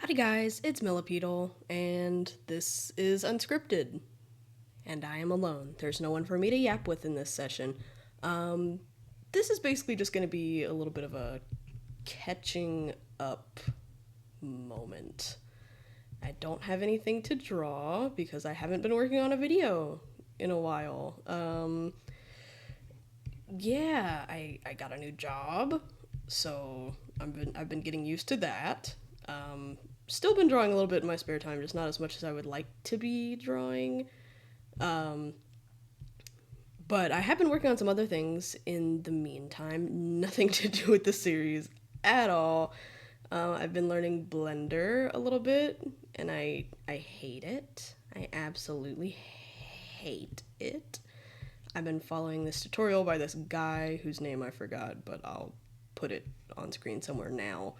Howdy guys, it's Millipedal, and this is unscripted. And I am alone. There's no one for me to yap with in this session. Um, this is basically just going to be a little bit of a catching up moment. I don't have anything to draw because I haven't been working on a video in a while. I got a new job, so I've been getting used to that. Still been drawing a little bit in my spare time, just not as much as I would like to be drawing. Um, but I have been working on some other things in the meantime. Nothing to do with the series at all. I've been learning Blender a little bit, and I hate it. I absolutely hate it. I've been following this tutorial by this guy whose name I forgot, but I'll put it on screen somewhere now.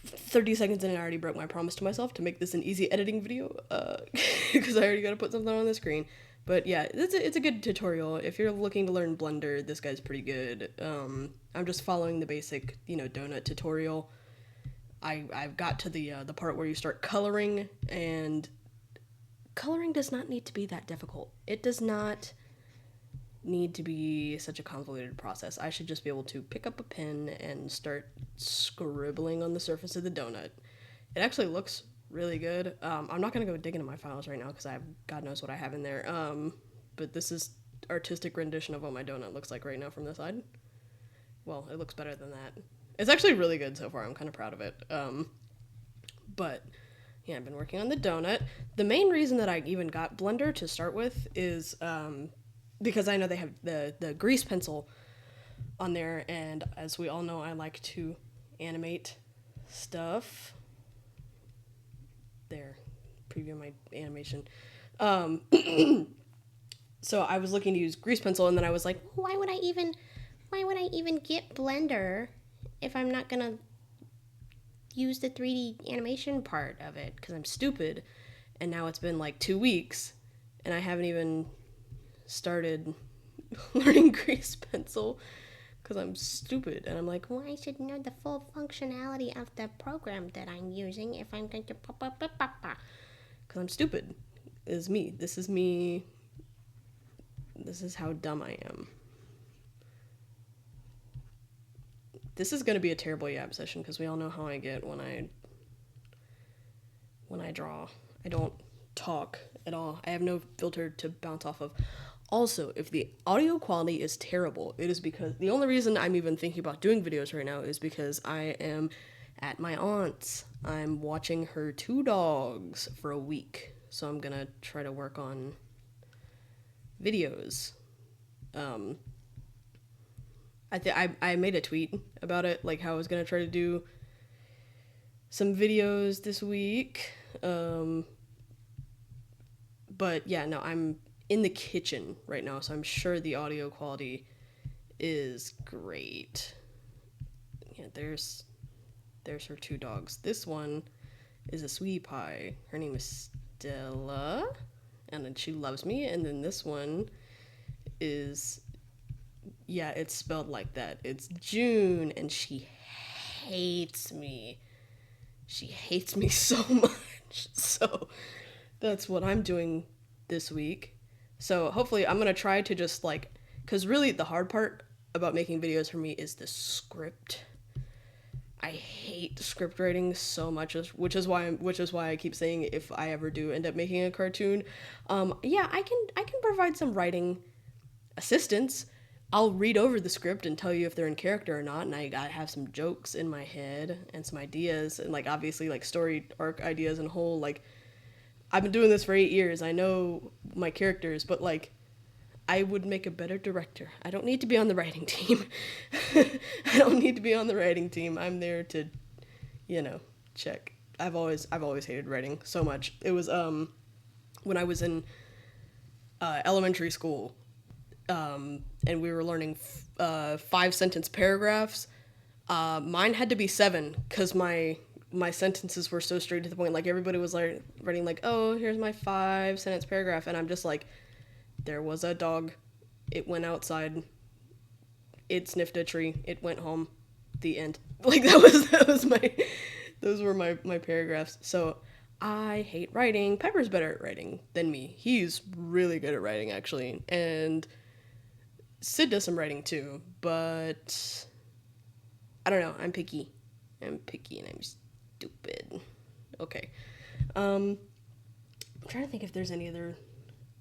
30 seconds in and I already broke my promise to myself to make this an easy editing video, because I already got to put something on the screen. But yeah, it's a good tutorial. If you're looking to learn Blender, this guy's pretty good. I'm just following the basic, donut tutorial. I've got to the part where you start coloring, and coloring does not need to be that difficult. It does not need to be such a convoluted process. I should just be able to pick up a pen and start scribbling on the surface of the donut. It actually looks really good. I'm not going to go dig into my files right now because I have God knows what I have in there. But this is artistic rendition of what my donut looks like right now from the side. Well, it looks better than that. It's actually really good so far. I'm kind of proud of it. But yeah, I've been working on the donut. The main reason that I even got Blender to start with is because I know they have the grease pencil on there, and as we all know, I like to animate stuff. There, preview my animation. So I was looking to use grease pencil, and then I was like, why would I even get Blender if I'm not gonna use the 3D animation part of it? Because I'm stupid. And now it's been like 2 weeks, and I haven't even started learning grease pencil because I'm stupid. And I'm like, well, I should know the full functionality of the program that I'm using if I'm going to because I'm stupid. Is me. This is me. This is how dumb I am. This is going to be a terrible yap session because we all know how I get when I draw. I don't talk at all. I have no filter to bounce off of. Also, if the audio quality is terrible, it is because the only reason I'm even thinking about doing videos right now is because I am at my aunt's. I'm watching her 2 dogs for a week, so I'm gonna try to work on videos. I made a tweet about it, like how I was gonna try to do some videos this week. But yeah, no, I'm in the kitchen right now, so I'm sure the audio quality is great. Yeah, there's her 2 dogs. This one is a sweetie pie. Her name is Stella, and then she loves me. And then this one is, yeah, it's spelled like that. It's June, and she hates me. She hates me so much. So that's what I'm doing this week. So hopefully I'm going to try to just because really the hard part about making videos for me is the script. I hate script writing so much, which is why I keep saying if I ever do end up making a cartoon, I can provide some writing assistance. I'll read over the script and tell you if they're in character or not, and I gotta have some jokes in my head and some ideas, and obviously story arc ideas and whole I've been doing this for 8 years. I know my characters, but I would make a better director. I don't need to be on the writing team. I don't need to be on the writing team. I'm there to, check. I've always hated writing so much. It was when I was in elementary school, and we were learning 5-sentence paragraphs. Mine had to be 7 because my sentences were so straight to the point. Everybody was writing oh, here's my 5-sentence paragraph, and I'm just there was a dog, it went outside, it sniffed a tree, it went home, the end. That was those were my paragraphs. So I hate writing. Pepper's better at writing than me. He's really good at writing, actually. And Sid does some writing too, but I don't know. I'm picky. I'm picky and I'm stupid. Okay. I'm trying to think if there's any other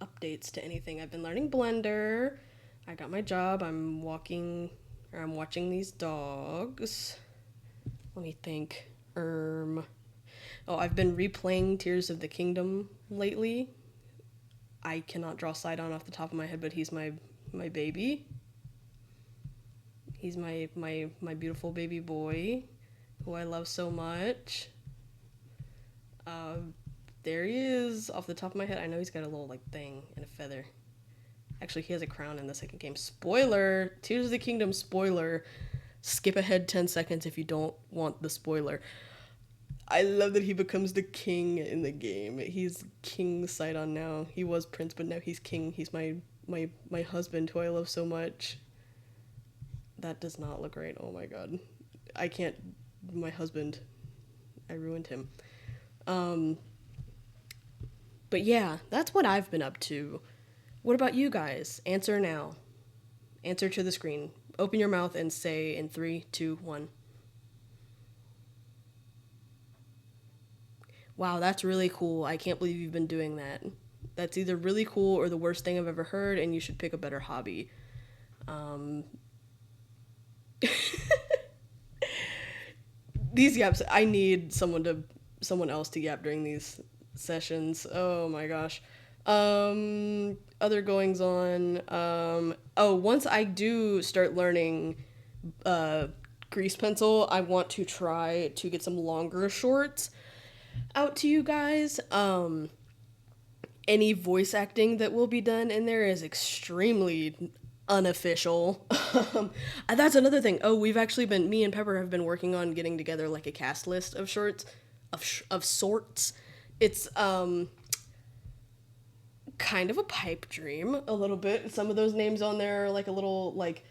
updates to anything. I've been learning Blender. I got my job. I'm watching these dogs. Let me think. I've been replaying Tears of the Kingdom lately. I cannot draw Sidon off the top of my head, but he's my baby. He's my beautiful baby boy, who I love so much. There he is, off the top of my head. I know he's got a little, like, thing and a feather. Actually, he has a crown in the second game. Spoiler! Tears of the Kingdom spoiler. Skip ahead 10 seconds if you don't want the spoiler. I love that he becomes the king in the game. He's King Sidon now. He was prince, but now he's king. He's my husband, who I love so much. That does not look right. Oh my god. I can't... My husband. I ruined him. But yeah, that's what I've been up to. What about you guys? Answer now. Answer to the screen. Open your mouth and say in 3, 2, 1. Wow, that's really cool. I can't believe you've been doing that. That's either really cool or the worst thing I've ever heard, and you should pick a better hobby. These yaps, I need someone else to yap during these sessions. Oh my gosh. Other goings on. Once I do start learning grease pencil, I want to try to get some longer shorts out to you guys. Any voice acting that will be done in there is extremely unofficial. That's another thing. Me and Pepper have been working on getting together like a cast list of shorts, of sorts. It's kind of a pipe dream a little bit. Some of those names on there are like a little like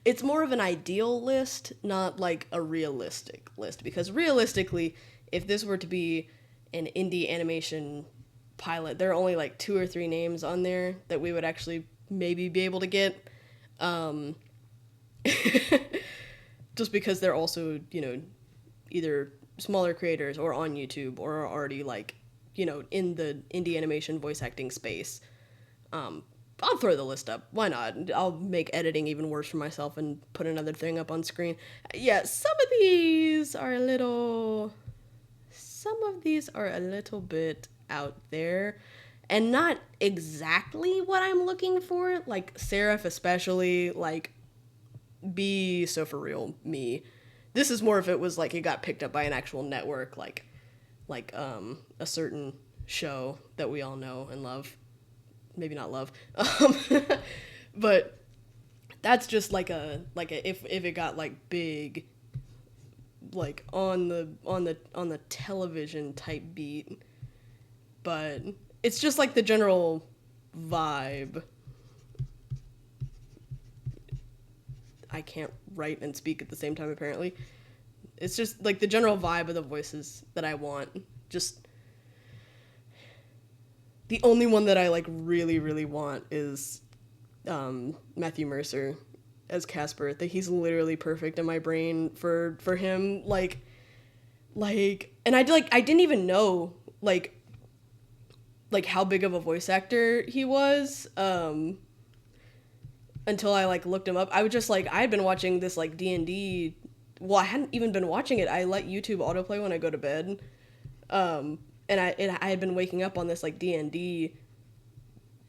it's more of an ideal list, not like a realistic list, because realistically, if this were to be an indie animation pilot, there are only like 2 or 3 names on there that we would actually maybe be able to get. Just because they're also, either smaller creators or on YouTube or are already like, in the indie animation voice acting space. I'll throw the list up. Why not? I'll make editing even worse for myself and put another thing up on screen. Yeah, some of these are a little bit out there and not exactly what I'm looking for. Like Seraph especially, like, be so for real me. This is more if it was like it got picked up by an actual network, like a certain show that we all know and love. Maybe not love. But that's just like a if it got like big, like on the television type beat. But it's just like the general vibe. I can't write and speak at the same time, apparently. It's just like the general vibe of the voices that I want. Just the only one that I like really, really want is Matthew Mercer as Casper. That he's literally perfect in my brain for him. Like, and I didn't even know like how big of a voice actor he was until I like looked him up. I was just like, I had been watching this like D&D. Well, I hadn't even been watching it. I let YouTube autoplay when I go to bed. And I had been waking up on this like D&D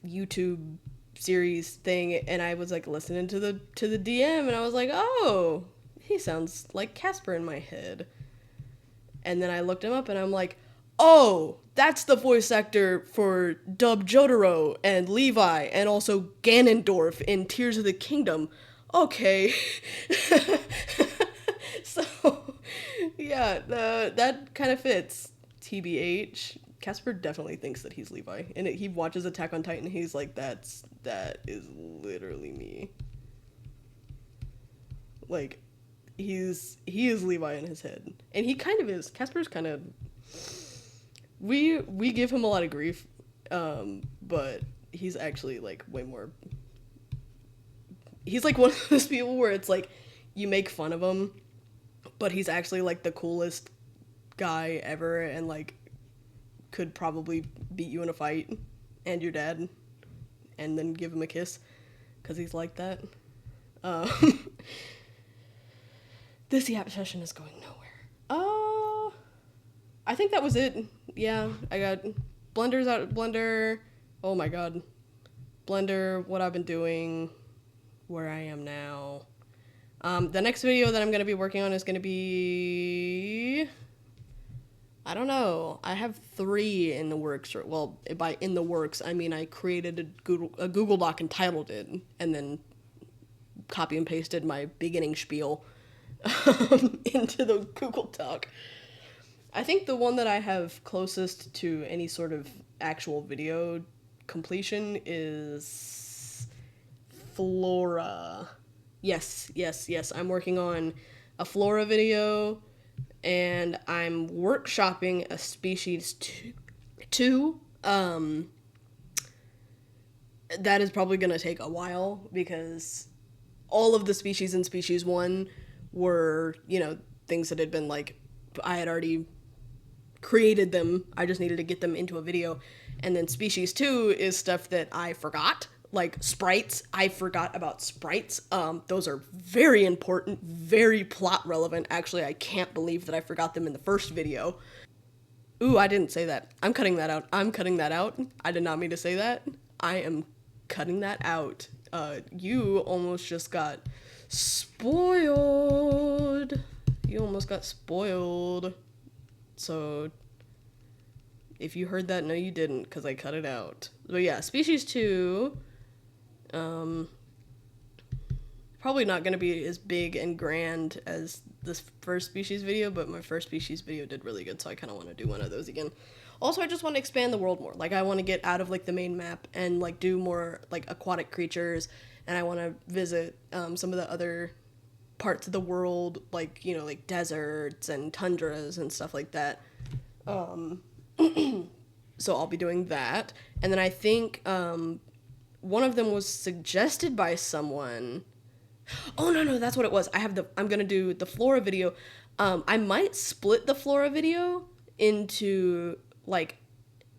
YouTube series thing, and I was like listening to the DM, and I was like, oh, he sounds like Casper in my head. And then I looked him up, and I'm like, oh, that's the voice actor for Dub Jotaro and Levi, and also Ganondorf in Tears of the Kingdom. Okay. So, yeah, that kind of fits. TBH. Casper definitely thinks that he's Levi, and he watches Attack on Titan, and he's like, that is literally me. Like, he is Levi in his head, and he kind of is. Casper's kind of, we give him a lot of grief, but he's actually like way more. He's like one of those people where it's like you make fun of him, but he's actually like the coolest guy ever, and like could probably beat you in a fight and your dad, and then give him a kiss, because he's like that. This Yap session is going nowhere. I think that was it. Yeah, I got Blender's out. Blender. Oh my god. Blender, what I've been doing, where I am now. The next video that I'm going to be working on is going to be... I don't know. I have 3 in the works. Well, by in the works, I mean I created a Google Doc and titled it, and then copy and pasted my beginning spiel into the Google Doc. I think the one that I have closest to any sort of actual video completion is Flora. Yes. I'm working on a Flora video, and I'm workshopping a species 2. That is probably going to take a while, because all of the species in species 1 were, things that had been like, I had already created them. I just needed to get them into a video. And then species 2 is stuff that I forgot, like sprites. I forgot about sprites. Those are very important, very plot relevant. Actually, I can't believe that I forgot them in the first video. Ooh, I didn't say that. I'm cutting that out. I did not mean to say that. I am cutting that out. You almost just got spoiled. So, if you heard that, no you didn't, because I cut it out. But yeah, species 2, probably not going to be as big and grand as this first species video, but my first species video did really good, so I kind of want to do one of those again. Also, I just want to expand the world more. Like, I want to get out of, like, the main map and, like, do more, like, aquatic creatures, and I want to visit some of the other parts of the world, like, like deserts and tundras and stuff like that. So I'll be doing that. And then I think one of them was suggested by someone. Oh, no, that's what it was. I'm going to do the Flora video. I might split the Flora video into, like,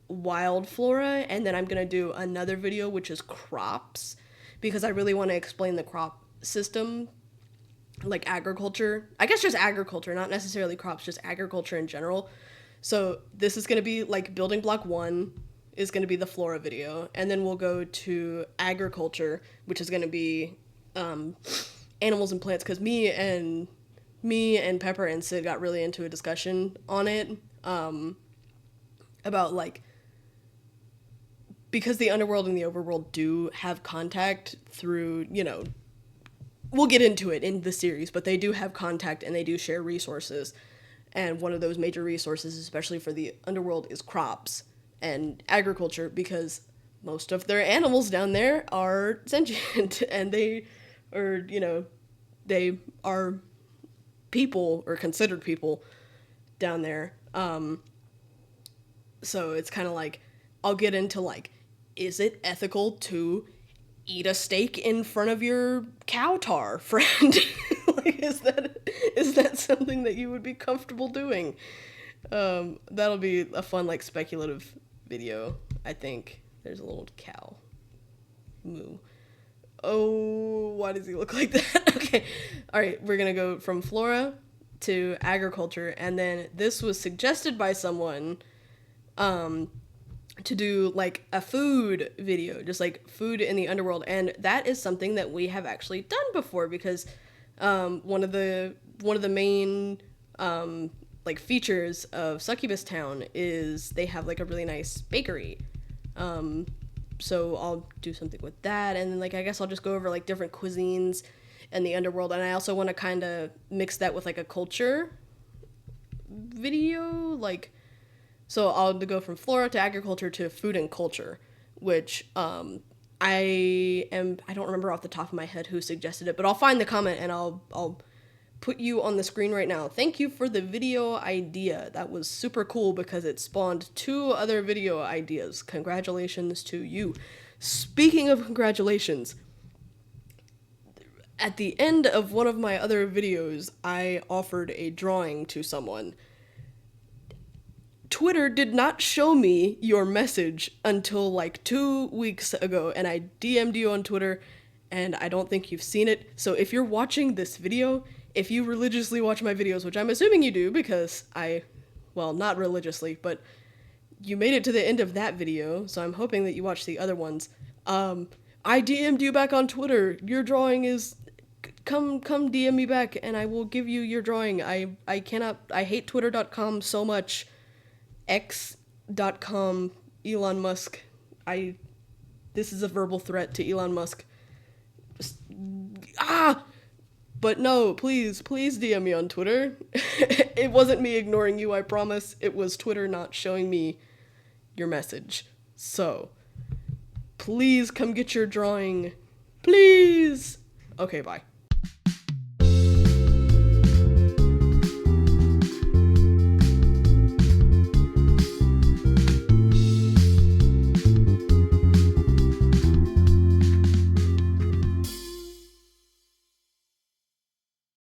wild flora, and then I'm going to do another video, which is crops, because I really want to explain the crop system, like agriculture. I guess just agriculture, not necessarily crops, just agriculture in general. So this is going to be, like, building block 1 is going to be the flora video, and then we'll go to agriculture, which is going to be animals and plants, because me and Pepper and Sid got really into a discussion on it, about, like, because the underworld and the overworld do have contact through, we'll get into it in the series, but they do have contact and they do share resources. And one of those major resources, especially for the underworld, is crops and agriculture, because most of their animals down there are sentient and they are, they are people, or considered people down there. So it's kind of like, I'll get into, like, is it ethical to eat a steak in front of your cow tar friend? Like, is that something that you would be comfortable doing? That'll be a fun, like, speculative video, I think. There's a little cow. Moo. Oh, why does he look like that? Okay. All right, we're going to go from flora to agriculture, and then this was suggested by someone to do, like, a food video, just, like, food in the underworld, and that is something that we have actually done before, because one of the main like features of Succubus Town is they have, like, a really nice bakery. So I'll do something with that, and then, like, I guess I'll just go over, like, different cuisines in the underworld, and I also want to kind of mix that with, like, a culture video, like, so I'll go from flora to agriculture to food and culture, which I don't remember off the top of my head who suggested it, but I'll find the comment and I'll put you on the screen right now. Thank you for the video idea. That was super cool because it spawned 2 other video ideas. Congratulations to you. Speaking of congratulations, at the end of one of my other videos, I offered a drawing to someone. Twitter did not show me your message until like 2 weeks ago, and I DM'd you on Twitter, and I don't think you've seen it. So if you're watching this video, if you religiously watch my videos, which I'm assuming you do because well, not religiously, but you made it to the end of that video, so I'm hoping that you watch the other ones. I DM'd you back on Twitter. Your drawing is... Come DM me back, and I will give you your drawing. I hate twitter.com so much. X.com, Elon Musk. This is a verbal threat to Elon Musk. But no, please DM me on Twitter. It wasn't me ignoring you, I promise. It was Twitter not showing me your message. So, please come get your drawing. Please. Okay, bye.